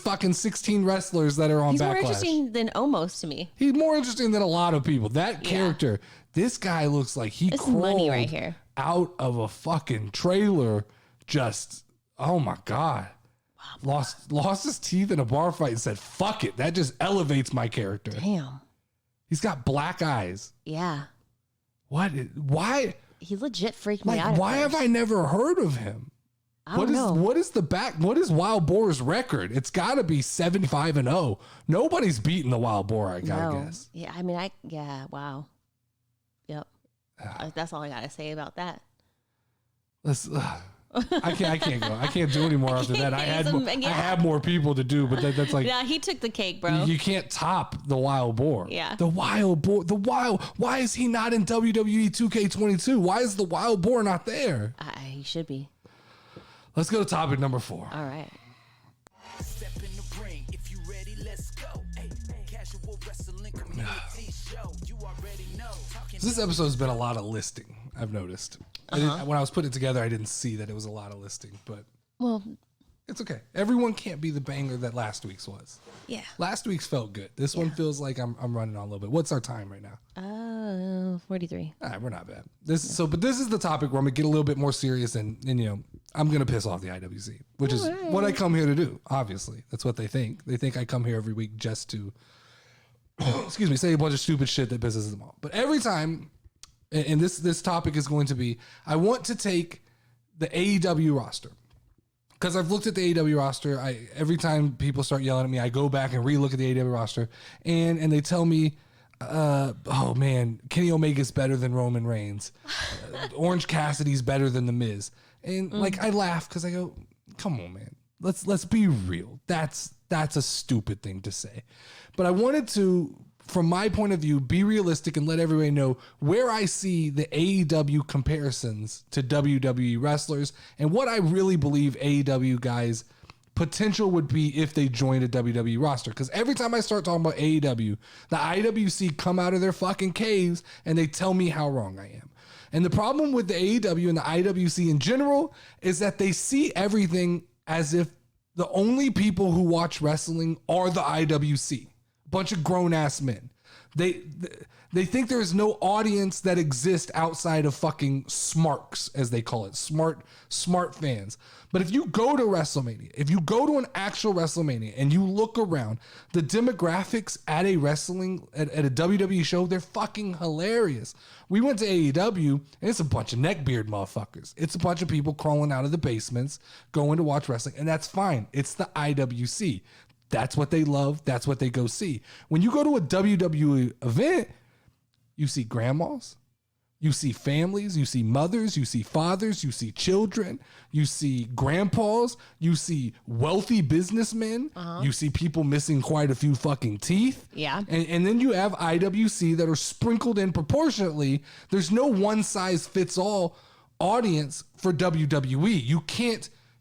fucking 16 wrestlers that are on He's Backlash. more interesting than Omos to me. He's more interesting than a lot of people. That character, this guy looks like he This is crawled money right here. out of a fucking trailer. Just, oh my God. Lost his teeth in a bar fight and said, fuck it. That just elevates my character. Damn. He's got black eyes. Yeah. Why? He legit freaked me out. Why have I never heard of him? I don't know. What is Wild Boar's record? It's got to be 75-0. Nobody's beaten the Wild Boar, I guess. Yeah, I mean, wow. Yep. That's all I got to say about that. I can't go. I can't do any more after that. I had more people to do, but that's like, yeah, he took the cake, bro. You can't top the Wild Boar. Yeah. The Wild Boar. Why is he not in WWE 2K22? Why is the Wild Boar not there? He should be. Let's go to topic number 4. All right. Step in the ring. If you ready, let's go. Hey, casual wrestling community show. You already know. This episode's been a lot of listing, I've noticed. When I was putting it together, I didn't see that it was a lot of listing, but it's okay. Everyone can't be the banger that last week's was. Yeah. Last week's felt good. This one feels like I'm running on a little bit. What's our time right now? 43. All right, we're not bad. But this is the topic where I'm gonna get a little bit more serious, and I'm gonna piss off the IWC, which is what I come here to do. Obviously, that's what they think. They think I come here every week just to, say a bunch of stupid shit that pisses them off. But every time, and this topic is going to be, I want to take the AEW roster. Because I've looked at the AEW roster, every time people start yelling at me, I go back and re-look at the AEW roster, and they tell me, oh man, Kenny Omega's better than Roman Reigns. Orange Cassidy's better than The Miz. And I laugh because I go, come on, man. Let's be real. That's a stupid thing to say. But I wanted to, from my point of view, be realistic and let everybody know where I see the AEW comparisons to WWE wrestlers and what I really believe AEW guys' potential would be if they joined a WWE roster. Because every time I start talking about AEW, the IWC come out of their fucking caves and they tell me how wrong I am. And the problem with the AEW and the IWC in general is that they see everything as if the only people who watch wrestling are the IWC. Bunch of grown-ass men. They think there is no audience that exists outside of fucking smarks, as they call it, smart fans. But if you go to WrestleMania, if you go to an actual WrestleMania and you look around, the demographics at a WWE show, they're fucking hilarious. We went to AEW, and it's a bunch of neckbeard motherfuckers. It's a bunch of people crawling out of the basements, going to watch wrestling, and that's fine. It's the IWC. That's what they love. That's what they go see. When you go to a WWE event, you see grandmas, you see families, you see mothers, you see fathers, you see children, you see grandpas, you see wealthy businessmen, you see people missing quite a few fucking teeth. Yeah. And then you have IWC that are sprinkled in proportionately. There's no one size fits all audience for WWE.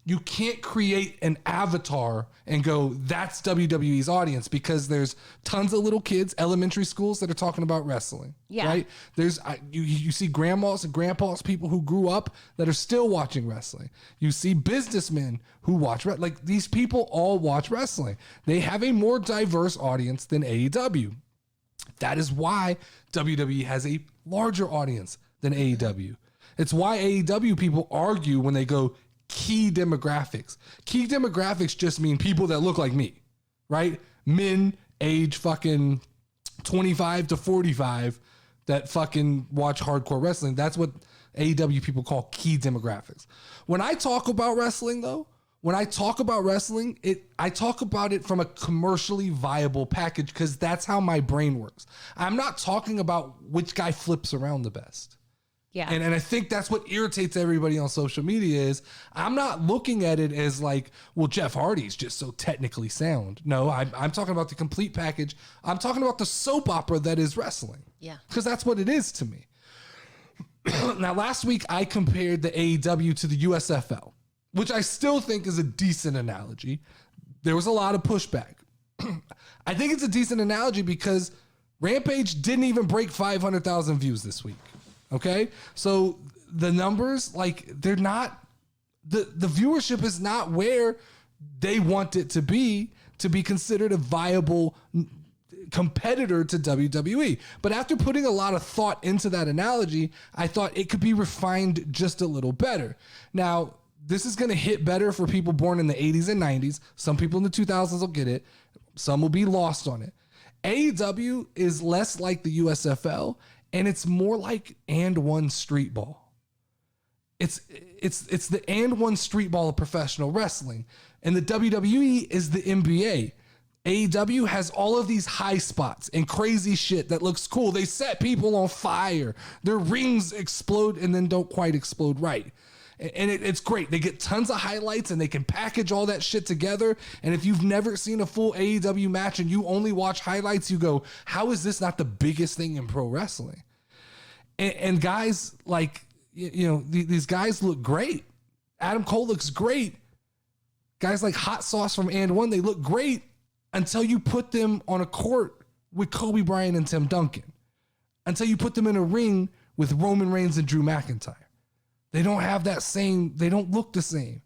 You can't create an avatar and go, that's WWE's audience, because there's tons of little kids, elementary schools that are talking about wrestling. Yeah. Right? There's you see grandmas and grandpas, people who grew up that are still watching wrestling. You see businessmen who watch like these people all watch wrestling. They have a more diverse audience than AEW. That is why WWE has a larger audience than AEW. It's why AEW people argue when they go key demographics. Key demographics just mean people that look like me, right? Men age fucking 25 to 45 that fucking watch hardcore wrestling. That's what AEW people call key demographics. When I talk about wrestling though, I talk about it from a commercially viable package because that's how my brain works. I'm not talking about which guy flips around the best. Yeah. And I think that's what irritates everybody on social media is I'm not looking at it as like, well, Jeff Hardy's just so technically sound. No, I'm talking about the complete package. I'm talking about the soap opera that is wrestling. Yeah. Because that's what it is to me. Now, last week I compared the AEW to the USFL, which I still think is a decent analogy. There was a lot of pushback. I think it's a decent analogy because Rampage didn't even break 500,000 views this week. Okay, so the numbers, like, they're not, the viewership is not where they want it to be. to be considered a viable competitor to WWE. But after putting a lot of thought into that analogy, I thought it could be refined just a little better. Now, this is going to hit better for people born in the 80s and 90s. Some people in the 2000s will get it. Some will be lost on it. AEW is less like the USFL, and it's more like and one street ball. It's the and one street ball of professional wrestling. And the WWE is the NBA. AEW has all of these high spots and crazy shit that looks cool. They set people on fire. Their rings explode and then don't quite explode right. And it's great. They get tons of highlights and they can package all that shit together. And if you've never seen a full AEW match and you only watch highlights, you go, how is this not the biggest thing in pro wrestling? And guys like, these guys look great. Adam Cole looks great. Guys like Hot Sauce from And One, they look great until you put them on a court with Kobe Bryant and Tim Duncan. Until you put them in a ring with Roman Reigns and Drew McIntyre. They don't have that same, they don't look the same.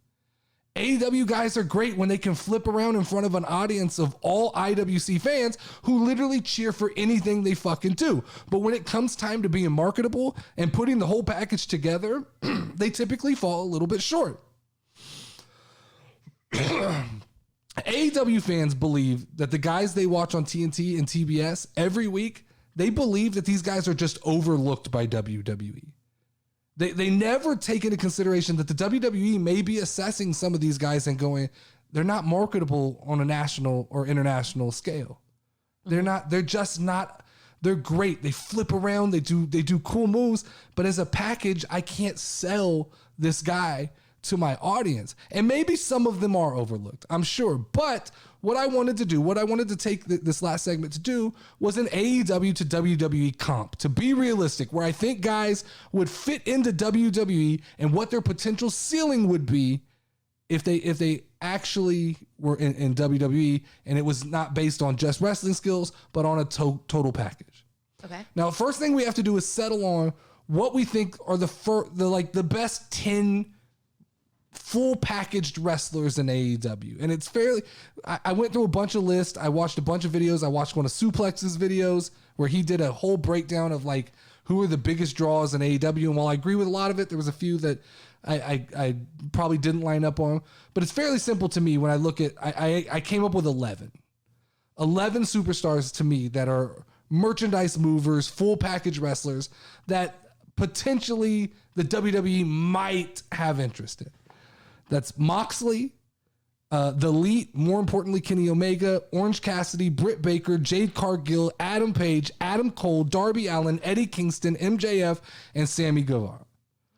AEW guys are great when they can flip around in front of an audience of all IWC fans who literally cheer for anything they fucking do. But when it comes time to being marketable and putting the whole package together, they typically fall a little bit short. AEW fans believe that the guys they watch on TNT and TBS every week, they believe that these guys are just overlooked by WWE. They never take into consideration that the WWE may be assessing some of these guys and going, they're not marketable on a national or international scale. They're just not, they're great. They flip around, they do cool moves, but as a package, I can't sell this guy to my audience. And maybe some of them are overlooked, I'm sure. But what I wanted to take this last segment to do was an AEW to WWE comp, to be realistic, where I think guys would fit into WWE and what their potential ceiling would be if they actually were in WWE and it was not based on just wrestling skills, but on a total package. Okay. Now, first thing we have to do is settle on what we think are the best 10 full packaged wrestlers in AEW. And it's fairly, I went through a bunch of lists. I watched a bunch of videos. I watched one of Suplex's videos where he did a whole breakdown of like who are the biggest draws in AEW. And while I agree with a lot of it, there was a few that I probably didn't line up on, but it's fairly simple to me when I look at, I came up with 11 superstars to me that are merchandise movers, full package wrestlers that potentially the WWE might have interest in. That's Moxley, The Elite, more importantly, Kenny Omega, Orange Cassidy, Brit Baker, Jade Cargill, Adam Page, Adam Cole, Darby Allin, Eddie Kingston, MJF, and Sammy Guevara.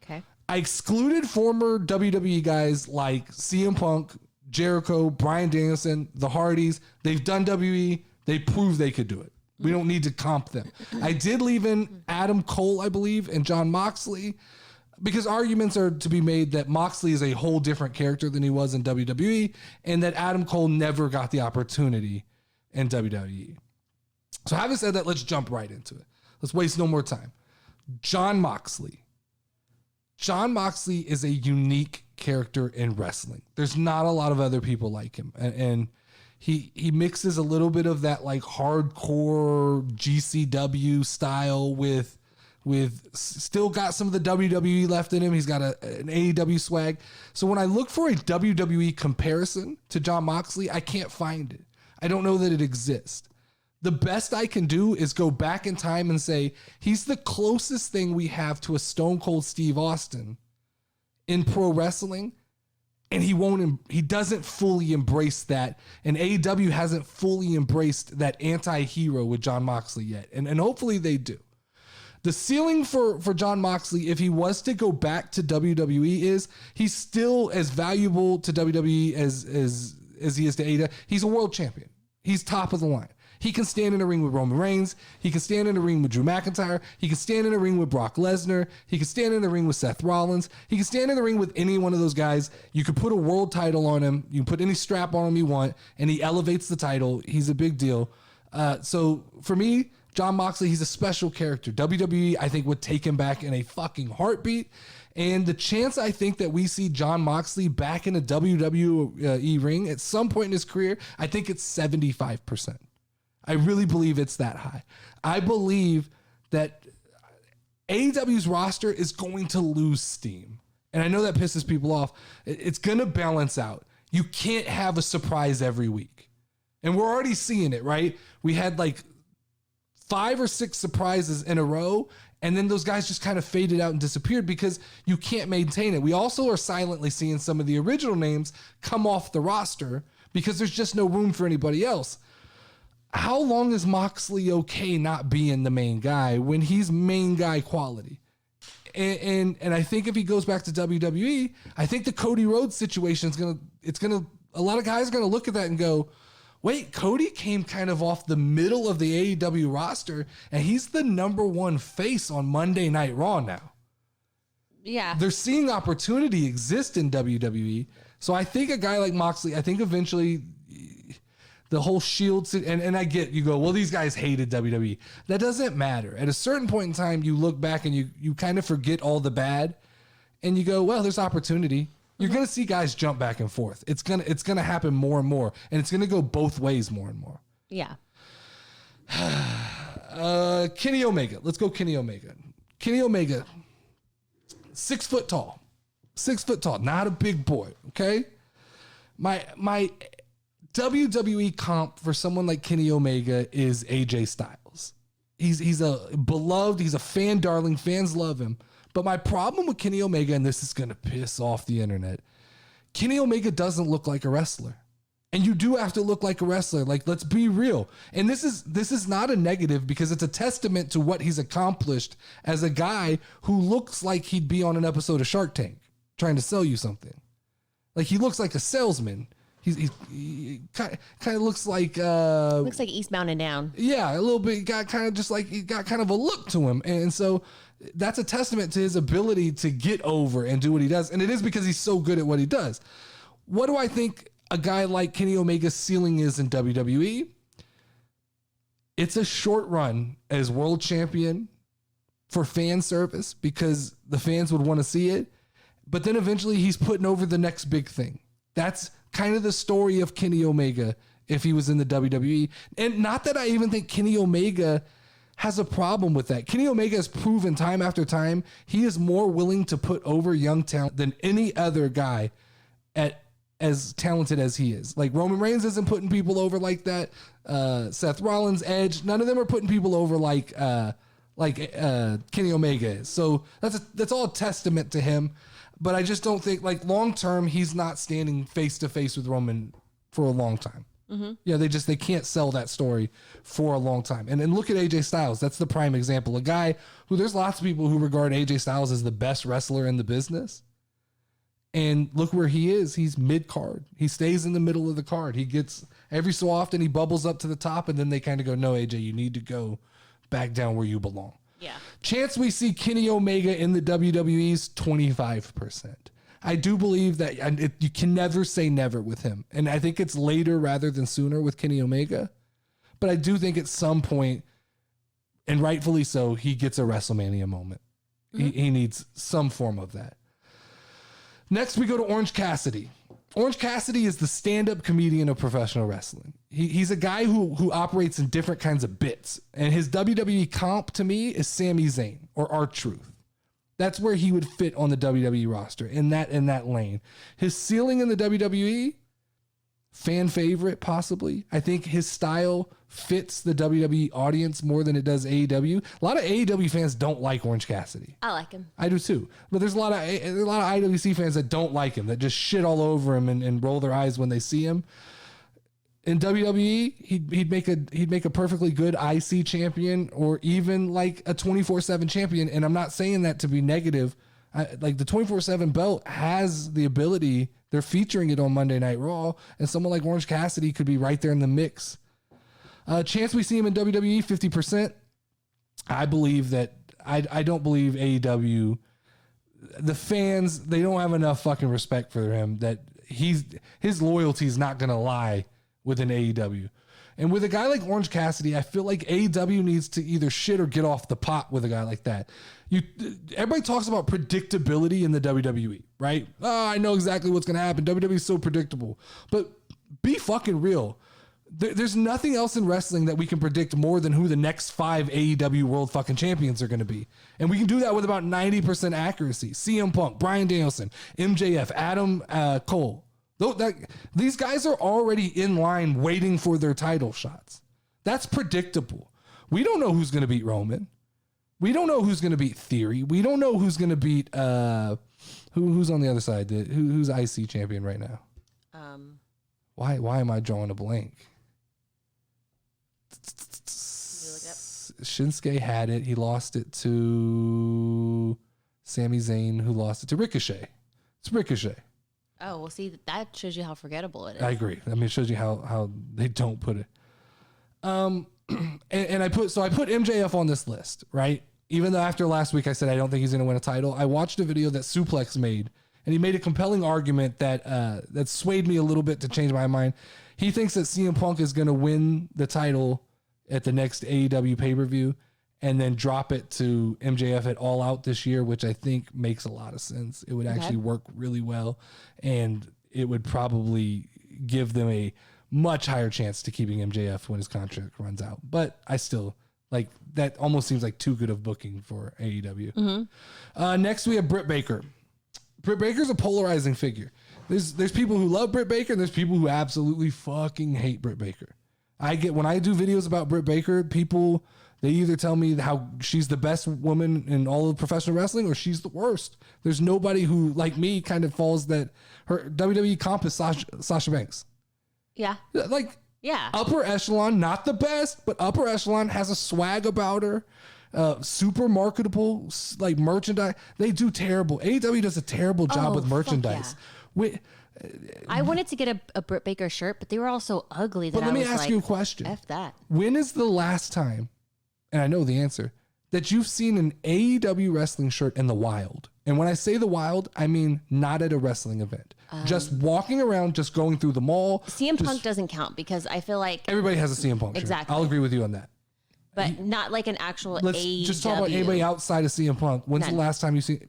Okay. I excluded former WWE guys like CM Punk, Jericho, Bryan Danielson, the Hardys. They've done WWE. They proved they could do it. We don't need to comp them. I did leave in Adam Cole, I believe, and Jon Moxley, because arguments are to be made that Moxley is a whole different character than he was in WWE, and that Adam Cole never got the opportunity in WWE. So having said that, let's jump right into it. Let's waste no more time. Jon Moxley. Jon Moxley is a unique character in wrestling. There's not a lot of other people like him. And he mixes a little bit of that like hardcore GCW style with still got some of the WWE left in him. He's got an AEW swag. So when I look for a WWE comparison to Jon Moxley, I can't find it. I don't know that it exists. The best I can do is go back in time and say, he's the closest thing we have to a Stone Cold Steve Austin in pro wrestling. And he doesn't fully embrace that. And AEW hasn't fully embraced that anti-hero with Jon Moxley yet. And hopefully they do. The ceiling for Jon Moxley, if he was to go back to WWE, is he's still as valuable to WWE as he is to AEW. He's a world champion. He's top of the line. He can stand in a ring with Roman Reigns. He can stand in a ring with Drew McIntyre. He can stand in a ring with Brock Lesnar. He can stand in a ring with Seth Rollins. He can stand in the ring with any one of those guys. You can put a world title on him. You can put any strap on him you want, and he elevates the title. He's a big deal. So for me, Jon Moxley, he's a special character. WWE, I think, would take him back in a fucking heartbeat. And the chance I think that we see Jon Moxley back in a WWE ring at some point in his career, I think it's 75%. I really believe it's that high. I believe that AEW's roster is going to lose steam. And I know that pisses people off. It's going to balance out. You can't have a surprise every week. And we're already seeing it, right? We had like 5 or 6 surprises in a row, and then those guys just kind of faded out and disappeared because you can't maintain it. We also are silently seeing some of the original names come off the roster because there's just no room for anybody else. How long is Moxley okay not being the main guy when he's main guy quality? And I think if he goes back to WWE, I think the Cody Rhodes situation is a lot of guys are gonna look at that and go, wait, Cody came kind of off the middle of the AEW roster, and he's the #1 face on Monday Night Raw now. Yeah. They're seeing opportunity exist in WWE. So I think a guy like Moxley, I think eventually the whole Shield, and I get, you go, well, these guys hated WWE. That doesn't matter. At a certain point in time, you look back and you kind of forget all the bad, and you go, well, there's opportunity. You're going to see guys jump back and forth. It's gonna happen more and more, and it's going to go both ways more and more. Yeah. Kenny Omega. Let's go Kenny Omega. Kenny Omega, 6 foot tall. 6 foot tall. Not a big boy, okay? My WWE comp for someone like Kenny Omega is AJ Styles. He's a beloved, he's a fan darling, fans love him. But my problem with Kenny Omega, and this is going to piss off the internet, Kenny Omega doesn't look like a wrestler. And you do have to look like a wrestler. Like, let's be real. And this is not a negative because it's a testament to what he's accomplished as a guy who looks like he'd be on an episode of Shark Tank trying to sell you something. Like, he looks like a salesman. He kind of looks like Eastbound and Down. Yeah, a little bit. He got kind of a look to him, and so that's a testament to his ability to get over and do what he does. And it is because he's so good at what he does. What do I think a guy like Kenny Omega's ceiling is in WWE? It's a short run as world champion for fan service because the fans would want to see it, but then eventually he's putting over the next big thing. That's kind of the story of Kenny Omega if he was in the WWE. And not that I even think Kenny Omega has a problem with that. Kenny Omega has proven time after time he is more willing to put over young talent than any other guy as talented as he is. Like, Roman Reigns isn't putting people over like that. Seth Rollins, Edge, none of them are putting people over like Kenny Omega is. So that's all a testament to him. But I just don't think, like, long term, he's not standing face to face with Roman for a long time. Mm-hmm. Yeah, they can't sell that story for a long time. And then look at AJ Styles. That's the prime example. A guy who, there's lots of people who regard AJ Styles as the best wrestler in the business. And look where he is. He's mid-card. He stays in the middle of the card. He gets, every so often, he bubbles up to the top, and then they kind of go, no, AJ, you need to go back down where you belong. Yeah. Chance we see Kenny Omega in the WWE's 25%. I do believe that you can never say never with him. And I think it's later rather than sooner with Kenny Omega. But I do think at some point, and rightfully so, he gets a WrestleMania moment. Mm-hmm. He needs some form of that. Next, we go to Orange Cassidy. Orange Cassidy is the stand-up comedian of professional wrestling. He's a guy who operates in different kinds of bits. And his WWE comp to me is Sami Zayn or R-Truth. That's where he would fit on the WWE roster, in that lane. His ceiling in the WWE, fan favorite possibly. I think his style fits the WWE audience more than it does AEW. A lot of AEW fans don't like Orange Cassidy. I like him. I do too. But there's a lot of IWC fans that don't like him, that just shit all over him and roll their eyes when they see him. In WWE, he'd make a perfectly good IC champion or even like a 24/7 champion. And I'm not saying that to be negative. Like, the 24/7 belt has the ability. They're featuring it on Monday Night Raw, and someone like Orange Cassidy could be right there in the mix. Chance we see him in WWE, 50%. I believe that I don't believe AEW, the fans, they don't have enough fucking respect for him that his loyalty is not going to lie within AEW. And with a guy like Orange Cassidy, I feel like AEW needs to either shit or get off the pot with a guy like that. Everybody talks about predictability in the WWE, right? Oh, I know exactly what's going to happen. WWE is so predictable. But be fucking real. There's nothing else in wrestling that we can predict more than who the next 5 AEW World fucking Champions are going to be. And we can do that with about 90% accuracy. CM Punk, Bryan Danielson, MJF, Adam Cole. These guys are already in line waiting for their title shots. That's predictable. We don't know who's going to beat Roman. We don't know who's going to beat Theory. We don't know who's going to beat who's on the other side. Who's IC champion right now? Why am I drawing a blank? Shinsuke had it. He lost it to Sami Zayn, who lost it to Ricochet. It's Ricochet. Oh, well, see, that shows you how forgettable it is. I agree. I mean, it shows you how they don't put it. And I put MJF on this list, right? Even though after last week I said I don't think he's going to win a title, I watched a video that Suplex made, and he made a compelling argument that swayed me a little bit to change my mind. He thinks that CM Punk is going to win the title at the next AEW pay-per-view and then drop it to MJF at All Out this year, which I think makes a lot of sense. It would actually work really well, and it would probably give them a much higher chance to keeping MJF when his contract runs out. But I still, like, that almost seems like too good of booking for AEW. Mm-hmm. Next, we have Brit Baker. Brit Baker's a polarizing figure. There's people who love Brit Baker, and there's people who absolutely fucking hate Brit Baker. When I do videos about Brit Baker, people, they either tell me how she's the best woman in all of professional wrestling or she's the worst. There's nobody who, like me, kind of falls that her WWE comp is Sasha Banks. Yeah. Like, yeah. Upper echelon, not the best, but upper echelon, has a swag about her. Super marketable, like merchandise. They do terrible. AEW does a terrible job with merchandise. Yeah. I wanted to get a Brit Baker shirt, but they were all so ugly that let me ask you a question. F that. When is the last time, and I know the answer, that you've seen an AEW wrestling shirt in the wild? And when I say the wild, I mean not at a wrestling event. Just walking around, just going through the mall. CM Punk doesn't count because I feel like everybody has a CM Punk shirt. Exactly. I'll agree with you on that. But not like an actual Let's AEW. just talk about anybody outside of CM Punk. When's the last time you see...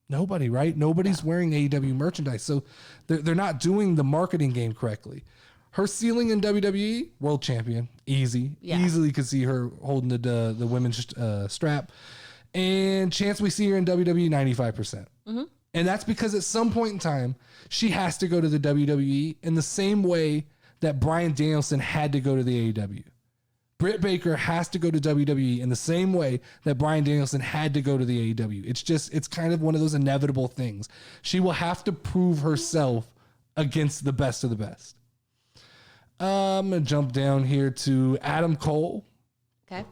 Nobody, right? Nobody's wearing AEW merchandise. So they're not doing the marketing game correctly. Her ceiling in WWE, world champion, easy. Yeah. Easily could see her holding the women's strap. And chance we see her in WWE, 95%. Mm-hmm. And that's because at some point in time, she has to go to the WWE in the same way that Bryan Danielson had to go to the AEW. Britt Baker has to go to WWE in the same way that Bryan Danielson had to go to the AEW. It's kind of one of those inevitable things. She will have to prove herself against the best of the best. I'm going to jump down here to Adam Cole. Okay.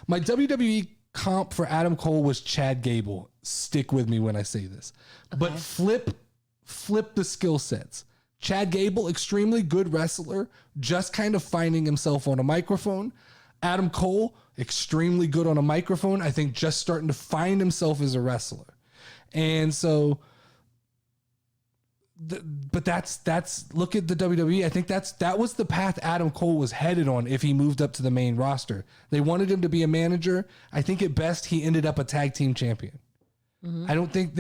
My WWE comp for Adam Cole was Chad Gable. Stick with me when I say this. Okay. But flip the skill sets. Chad Gable, extremely good wrestler, just kind of finding himself on a microphone. Adam Cole, extremely good on a microphone. I think just starting to find himself as a wrestler. And so, but that's look at the WWE. I think that was the path Adam Cole was headed on if he moved up to the main roster. They wanted him to be a manager. I think at best he ended up a tag team champion. Mm-hmm. I don't think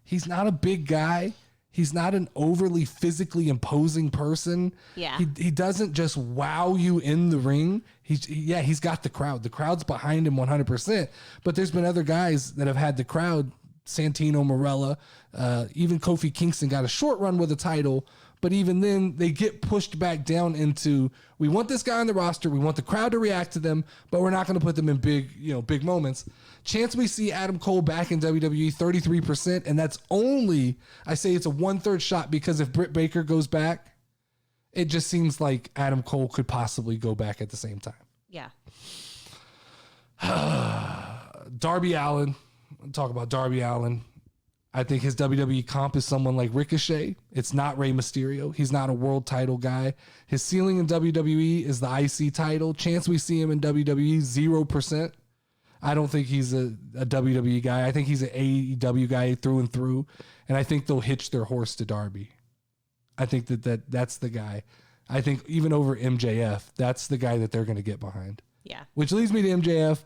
he's not a big guy. He's not an overly physically imposing person. Yeah. He doesn't just wow you in the ring. He's got the crowd. The crowd's behind him 100%. But there's been other guys that have had the crowd. Santino Marella, even Kofi Kingston got a short run with a title. But even then, they get pushed back down we want this guy on the roster. We want the crowd to react to them, but we're not going to put them in big moments. Chance we see Adam Cole back in WWE, 33%, and that's only, I say it's a 1/3 shot because if Britt Baker goes back, it just seems like Adam Cole could possibly go back at the same time. Yeah. Darby Allin. Talk about Darby Allin. I think his WWE comp is someone like Ricochet. It's not Rey Mysterio. He's not a world title guy. His ceiling in WWE is the IC title. Chance we see him in WWE, 0%. I don't think he's a WWE guy. I think he's an AEW guy through and through. And I think they'll hitch their horse to Darby. I think that's the guy. I think even over MJF, that's the guy that they're going to get behind. Yeah. Which leads me to MJF.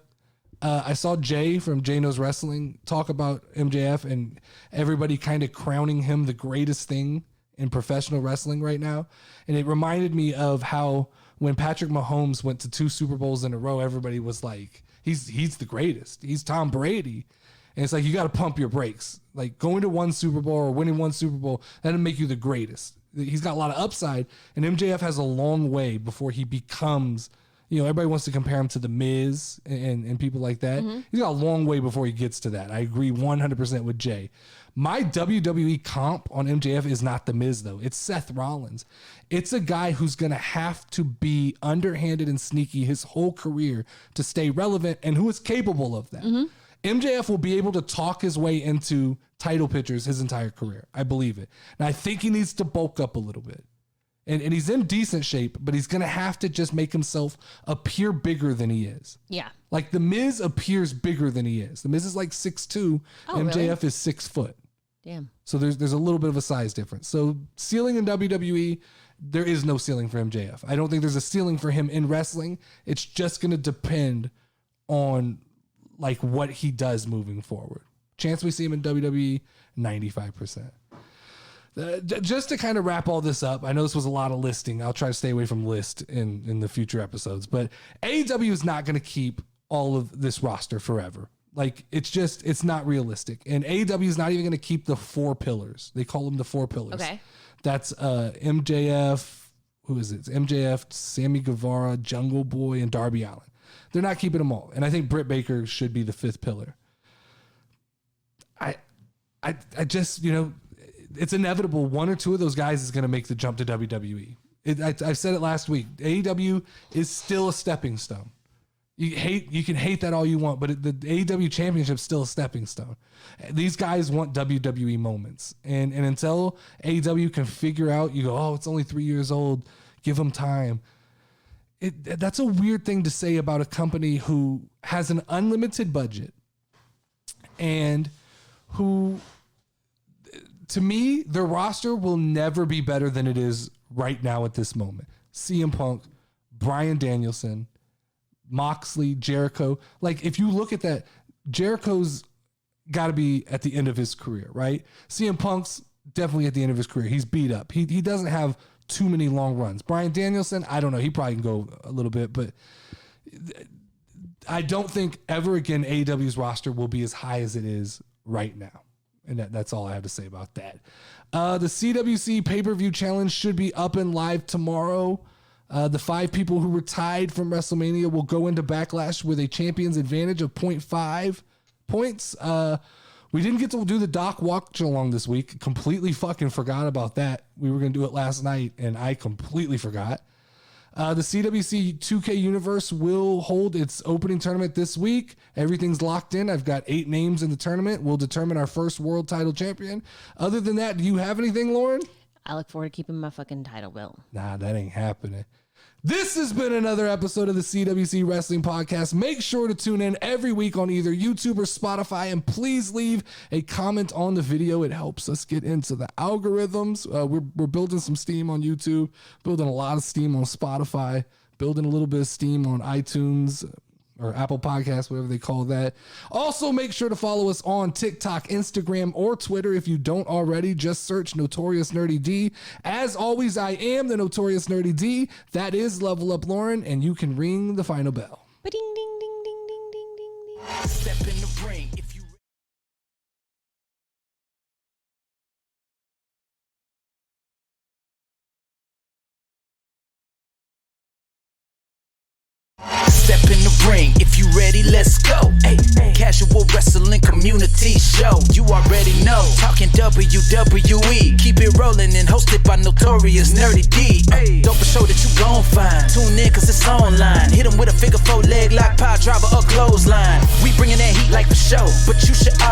I saw Jay from Jay Knows Wrestling talk about MJF and everybody kind of crowning him the greatest thing in professional wrestling right now. And it reminded me of how when Patrick Mahomes went to 2 Super Bowls in a row, everybody was like, he's the greatest. He's Tom Brady. And it's like, you got to pump your brakes. Like going to 1 Super Bowl or winning 1 Super Bowl, that'll make you the greatest. He's got a lot of upside, and MJF has a long way before he becomes, everybody wants to compare him to The Miz and people like that. Mm-hmm. He's got a long way before he gets to that. I agree 100% with Jay. My WWE comp on MJF is not The Miz, though. It's Seth Rollins. It's a guy who's going to have to be underhanded and sneaky his whole career to stay relevant and who is capable of that. Mm-hmm. MJF will be able to talk his way into title pictures his entire career. I believe it. And I think he needs to bulk up a little bit. And he's in decent shape, but he's going to have to just make himself appear bigger than he is. Yeah. Like The Miz appears bigger than he is. The Miz is like 6'2". MJF really? Is 6 foot. Damn. So there's a little bit of a size difference. So ceiling in WWE, there is no ceiling for MJF. I don't think there's a ceiling for him in wrestling. It's just going to depend on like what he does moving forward. Chance we see him in WWE, 95%. Just to kind of wrap all this up, I know this was a lot of listing. I'll try to stay away from list in the future episodes, but AEW is not going to keep all of this roster forever. Like it's not realistic. And AEW is not even going to keep the 4 pillars. They call them the 4 pillars. Okay. That's MJF. Who is it? It's MJF, Sammy Guevara, Jungle Boy, and Darby Allin. They're not keeping them all. And I think Brit Baker should be the 5th pillar. I just, it's inevitable 1 or 2 of those guys is going to make the jump to WWE. I said it last week. AEW is still a stepping stone. You can hate that all you want, but the AEW championship is still a stepping stone. These guys want WWE moments. And until AEW can figure out, you go, it's only 3 years old, give them time. That's a weird thing to say about a company who has an unlimited budget and who, to me, their roster will never be better than it is right now at this moment. CM Punk, Bryan Danielson, Moxley, Jericho. Like, if you look at that, Jericho's got to be at the end of his career, right? CM Punk's definitely at the end of his career. He's beat up. He doesn't have too many long runs. Bryan Danielson, I don't know. He probably can go a little bit, but I don't think ever again AEW's roster will be as high as it is right now. And that's all I have to say about that. The CWC pay-per-view challenge should be up and live tomorrow. The 5 people who were tied from WrestleMania will go into Backlash with a champion's advantage of 0.5 points. We didn't get to do the Doc watch along this week. Completely fucking forgot about that. We were going to do it last night, and I completely forgot. The CWC 2K Universe will hold its opening tournament this week. Everything's locked in. I've got 8 names in the tournament. We'll determine our first world title champion. Other than that, do you have anything, Lauren? I look forward to keeping my fucking title belt. Nah, that ain't happening. This has been another episode of the CWC Wrestling Podcast. Make sure to tune in every week on either YouTube or Spotify, and please leave a comment on the video. It helps us get into the algorithms. We're building some steam on YouTube, building a lot of steam on Spotify, building a little bit of steam on iTunes or Apple Podcasts, whatever they call that. Also, make sure to follow us on TikTok, Instagram, or Twitter. If you don't already, just search Notorious Nerdy D. As always, I am the Notorious Nerdy D. That is Level Up Lauren, and you can ring the final bell. Ding, ding, ding, ding, ding, ding, ding, ding. Step in the ring if you Step in the ring if you ready, let's go. Ay, casual wrestling community show. You already know. Talking WWE. Keep it rolling and hosted by Notorious Nerdy D. Don't show that you gon' find. Tune in cause it's online. Hit 'em with a figure 4 leg lock, power driver or clothesline. We bringing that heat like for show, but you should already